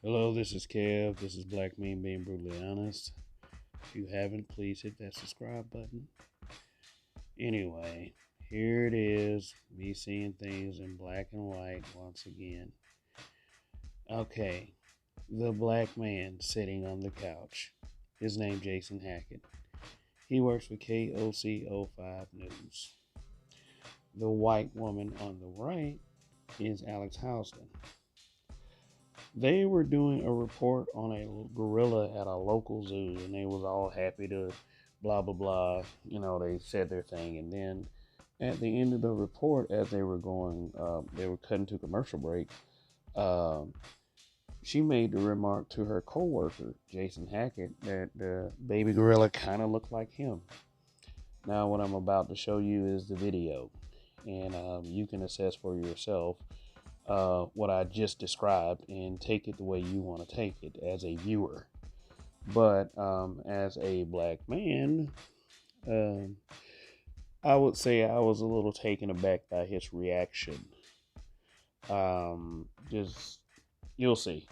Hello, this is Kev. This is Black Men Being Brutally Honest. If you haven't, please hit that subscribe button. Anyway, here it is. Me seeing things in black and white once again. Okay, the black man sitting on the couch. His name Jason Hackett. He works for KOC05 News. The white woman on the right is Alex Houston. They were doing a report on a gorilla at a local zoo, and they was all happy to blah blah blah. They said their thing, and then at the end of the report, as they were going, they were cutting to commercial break. She made the remark to her co-worker Jason Hackett that the baby gorilla kind of looked like him. Now, what I'm about to show you is the video, and you can assess for yourself what I just described and take it the way you want to take it as a viewer. But as a black man, I would say I was a little taken aback by his reaction. You'll see.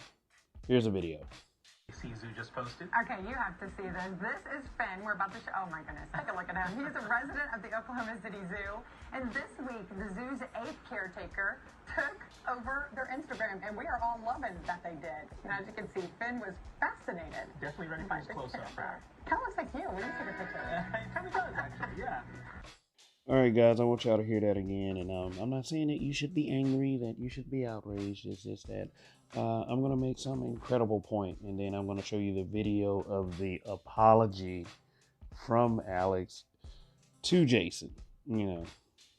Here's a video. Zoo just posted. Okay, you have to see this. This is Finn. We're about to show. Oh my goodness, take a look at him. He's a resident of the Oklahoma City Zoo, and this week the zoo's 8th caretaker took over their Instagram, and we are all loving that they did. And as you can see, Finn was fascinated. Definitely ready for his close-up. Kind of looks like you. We didn't take a picture. It kind of does, actually. Yeah. All right, guys, I want y'all to hear that again. And I'm not saying that you should be angry, that you should be outraged. It's just that I'm going to make some incredible point, and then I'm going to show you the video of the apology from Alex to Jason.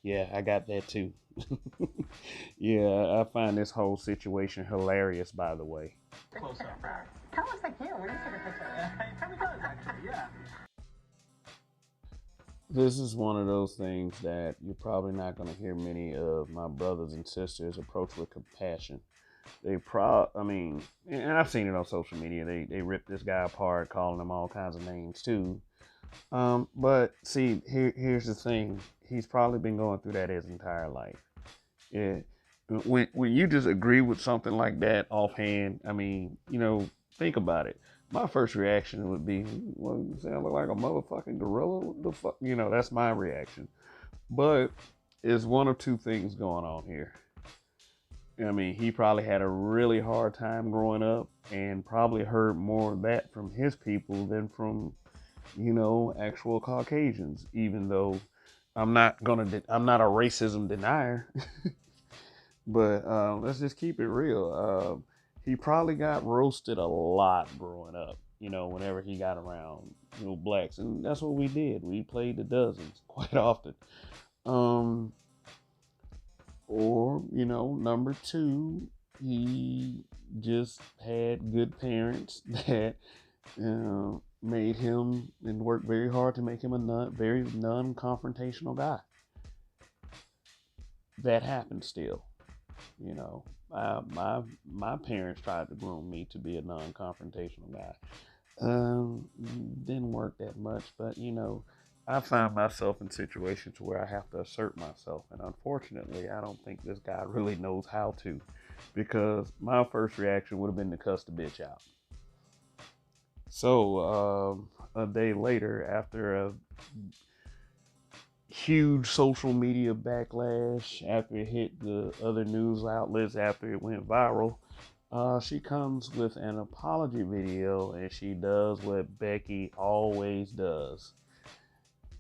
Yeah, I got that too. Yeah, I find this whole situation hilarious, by the way. Close-up. Kind of looks like you. We didn't take a picture. It kind of does, actually. Yeah. This is one of those things that you're probably not going to hear many of my brothers and sisters approach with compassion. And I've seen it on social media. They rip this guy apart, calling him all kinds of names too. But see, here's the thing. He's probably been going through that his entire life. Yeah. When you just agree with something like that offhand, think about it. My first reaction would be, well, you sound like a motherfucking gorilla? What the fuck? That's my reaction. But it's one of two things going on here. He probably had a really hard time growing up and probably heard more of that from his people than from, actual Caucasians, even though I'm not a racism denier. But let's just keep it real. He probably got roasted a lot growing up, whenever he got around, blacks. And that's what we did. We played the dozens quite often. Or, number two, he just had good parents that made him and worked very hard to make him a very non-confrontational guy. That happens still. My parents tried to groom me to be a non-confrontational guy. Didn't work that much, but I find myself in situations where I have to assert myself, and unfortunately, I don't think this guy really knows how to, because my first reaction would have been to cuss the bitch out. So a day later, after a huge social media backlash, after it hit the other news outlets, after it went viral, she comes with an apology video, and she does what Becky always does.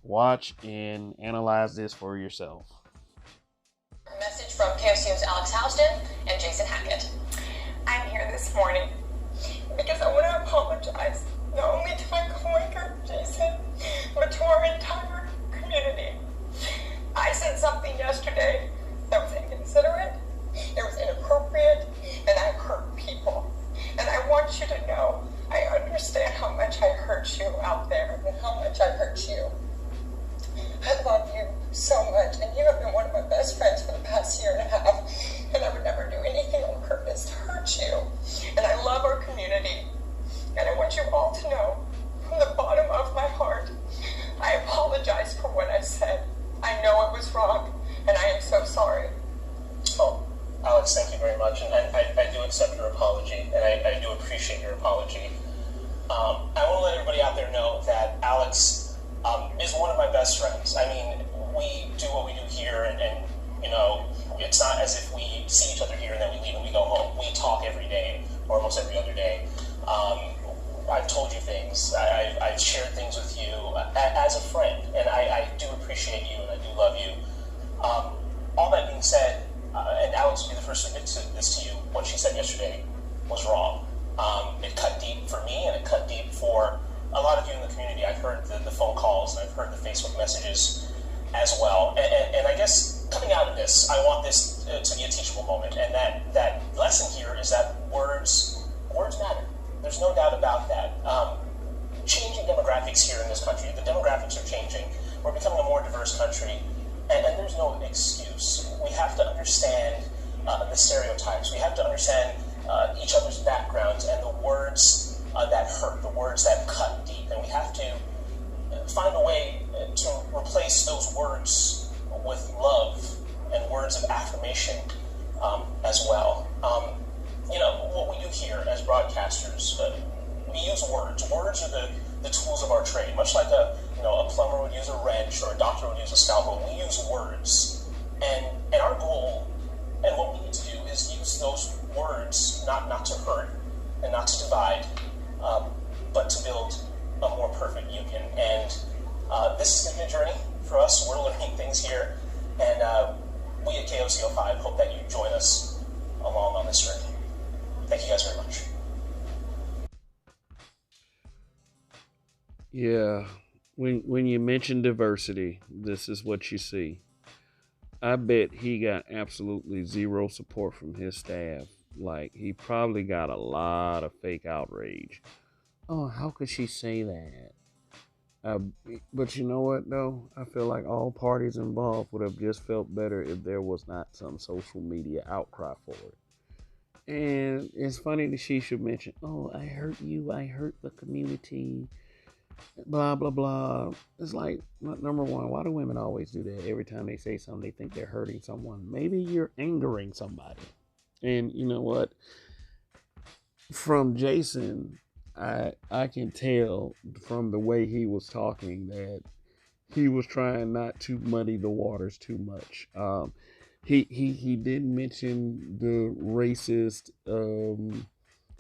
Watch and analyze this for yourself. Message from KFC's Alex Houston and Jason Hackett. I'm here this morning because I want to apologize not only to my coworker Jason, but to our entire community. I said something yesterday that was inconsiderate, it was inappropriate, and I hurt people. And I want you to know, I understand how much I hurt you out there and how much I hurt you. I love you so much, and you have been one of my best friends for the past year and a half, and I would never do anything on purpose to hurt you. And I love our community, and I want you all to know, from the bottom of my heart, I apologize for what I said. I know it was wrong, and I am so sorry. Well, Alex, thank you very much, and I do accept your apology, and I do appreciate your apology. I want to let everybody out there know that Alex is one of my best friends. I mean, we do what we do here, and you know, it's not as if we see each other here and then we leave and we go home. We talk every day, or almost every other day. I've told you things. I've shared things with you as a friend, and I do appreciate you and I do love you. All that being said, and Alex will be the first to admit this to you, what she said yesterday was wrong. It cut deep for me, and it cut deep for a lot of you in the community. I've heard the phone calls, and I've heard the Facebook messages as well. And I guess coming out of this, I want this to be a teachable moment. And that lesson here is that words matter. There's no doubt about that. Changing demographics here in this country, the demographics are changing. We're becoming a more diverse country, and there's no excuse. We have to understand the stereotypes. We have to understand each other's backgrounds and the words that hurt, the words that cut deep. And we have to find a way to replace those words with love and words of affirmation as well. You know, what we do here as broadcasters, we use words. Words are the tools of our trade. Much like a plumber would use a wrench or a doctor would use a scalpel, we use words. And our goal and what we need to do is use those words not to hurt and not to divide, but to build a more perfect union. And this is going to be a journey for us. We're learning things here. And we at KOCO5 hope that you join us along on this journey. Thank you guys very much. Yeah, when you mention diversity, this is what you see. I bet he got absolutely zero support from his staff. Like, he probably got a lot of fake outrage. Oh, how could she say that? But you know what, though? I feel like all parties involved would have just felt better if there was not some social media outcry for it. And it's funny that she should mention, oh, I hurt you, I hurt the community, blah, blah, blah. It's like, number one, why do women always do that? Every time they say something, they think they're hurting someone. Maybe you're angering somebody. And you know what? From Jason, I can tell from the way he was talking that he was trying not to muddy the waters too much. He didn't mention the racist.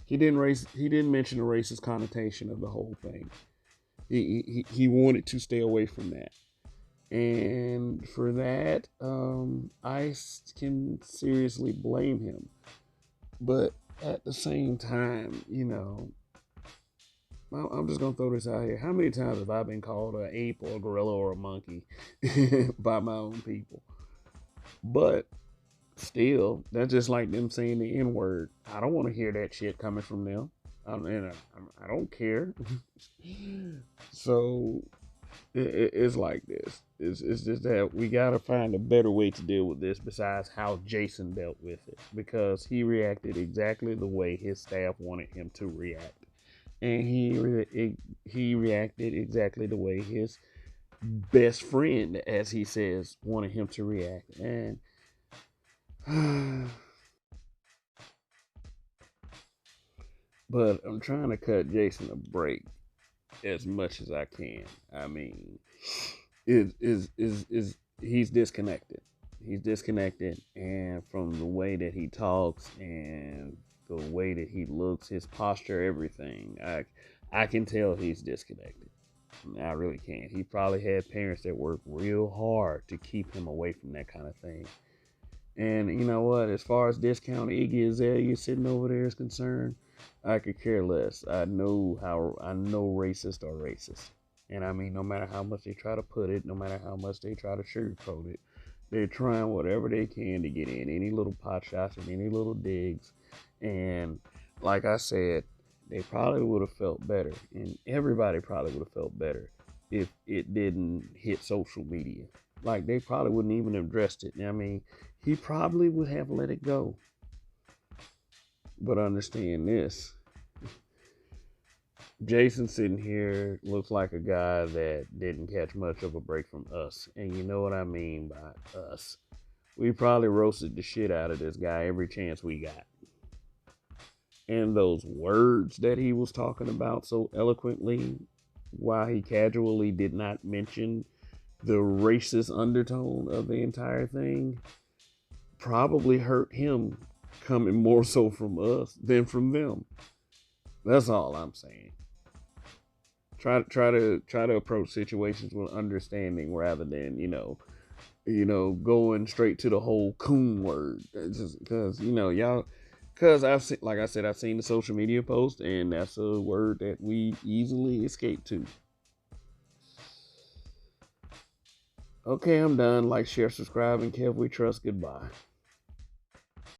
He didn't mention the racist connotation of the whole thing. He wanted to stay away from that, and for that, I can seriously blame him. But at the same time, you know, I'm just gonna throw this out here. How many times have I been called an ape or a gorilla or a monkey by my own people? But still, that's just like them saying the N-word. I don't want to hear that shit coming from them. I don't care. So it's like this. It's just that we got to find a better way to deal with this besides how Jason dealt with it, because he reacted exactly the way his staff wanted him to react. And he reacted exactly the way his best friend, as he says, wanted him to react. And but I'm trying to cut Jason a break as much as I can. I mean, he's disconnected. He's disconnected, and from the way that he talks and the way that he looks, his posture, everything, I can tell he's disconnected. I really can. He probably had parents that worked real hard to keep him away from that kind of thing. And you know what? As far as Discount Iggy Azalea sitting over there is concerned, I could care less. I know racist are racist. And I mean, no matter how much they try to put it, no matter how much they try to sugarcoat it, they're trying whatever they can to get in any little pot shots and any little digs. And like I said, they probably would have felt better, and everybody probably would have felt better if it didn't hit social media. Like, they probably wouldn't even have addressed it. I mean, he probably would have let it go. But understand this. Jason sitting here looks like a guy that didn't catch much of a break from us. And you know what I mean by us. We probably roasted the shit out of this guy every chance we got. and those words that he was talking about so eloquently, while he casually did not mention the racist undertone of the entire thing, probably hurt him coming more so from us than from them. That's all I'm saying. Try to approach situations with understanding rather than going straight to the whole coon word. Just because y'all, because I've seen, like I said, I've seen the social media post, and that's a word that we easily escape to. Okay, I'm done. Like, share, subscribe, and Kev, we trust. Goodbye.